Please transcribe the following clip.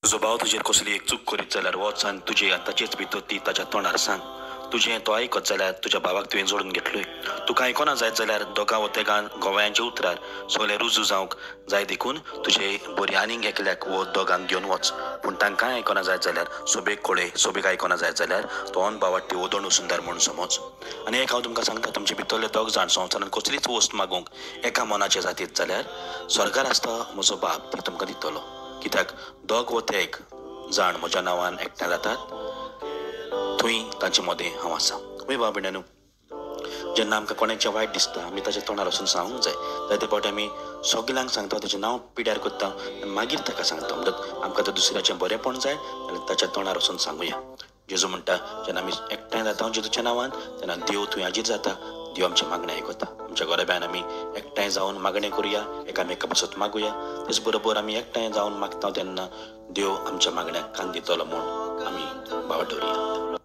तुजो भाव तुजेर कसली एक चूक करीत जाल्यार वच आनी तुजी आतांचीच भितर ती ताच्या तोंडार सांग. तुजें तो आयकत जाल्यार तुज्या भावाक तुवें जोडून घेतलोय. तुका आयकोना जायत जाल्यार दोगा वतेगान गोव्यांच्या उतरार सगळे रुजू जावंक जाय देखून तुजे बरी आनीक एकल्याक वो दोगांक घेवन वच. पूण तांकांय आयकोना जायत जाल्यार सोबेक खोळे सोबेक आयकोना जायत जाल्यार तो अन भावाटी ओदोण सुंदर म्हूण समज. आनी एक हांव तुमकां सांगता, तुमचे भितरले दोग जाण संवसारान कसलीच वस्त मागूंक एका मनाचे जातीत जाल्यार स्वर्गार आसता म्हजो बाप ती तुमकां दितलो. कित्याक दोग वते एक जाण म्हज्या नांवान एकठांय जातात थंय तांचे मदें हांव आसा. वय भाव भयणानू, जेन्ना आमकां कोणाचें वायट दिसता आमी ताच्या तोंडार वचून सांगूंक जाय. जायते फावटी आमी सगल्यांक सांगता ताचें नांव पिड्यार करता आनी मागीर ताका सांगता. म्हणटत आमकां तर दुसऱ्याचें बरेंपण जाय जाल्यार ताच्या तोंडार वचून सांगुया. जेजू म्हणटा जेन्ना आमी एकठांय जाता जेजूच्या नांवान तेन्ना देव थंय हाजीर जाता. देव आमचे मागणें आयकता. आमच्या गोरब्यान आमी एकठांय जावन मागणें करुया, एकामेका पासत मागुया. तेच बरोबर आमी एकठांय जावन मागता तेन्ना देव आमच्या मागण्याक कान दितलो म्हूण आमी भाव दवरुया.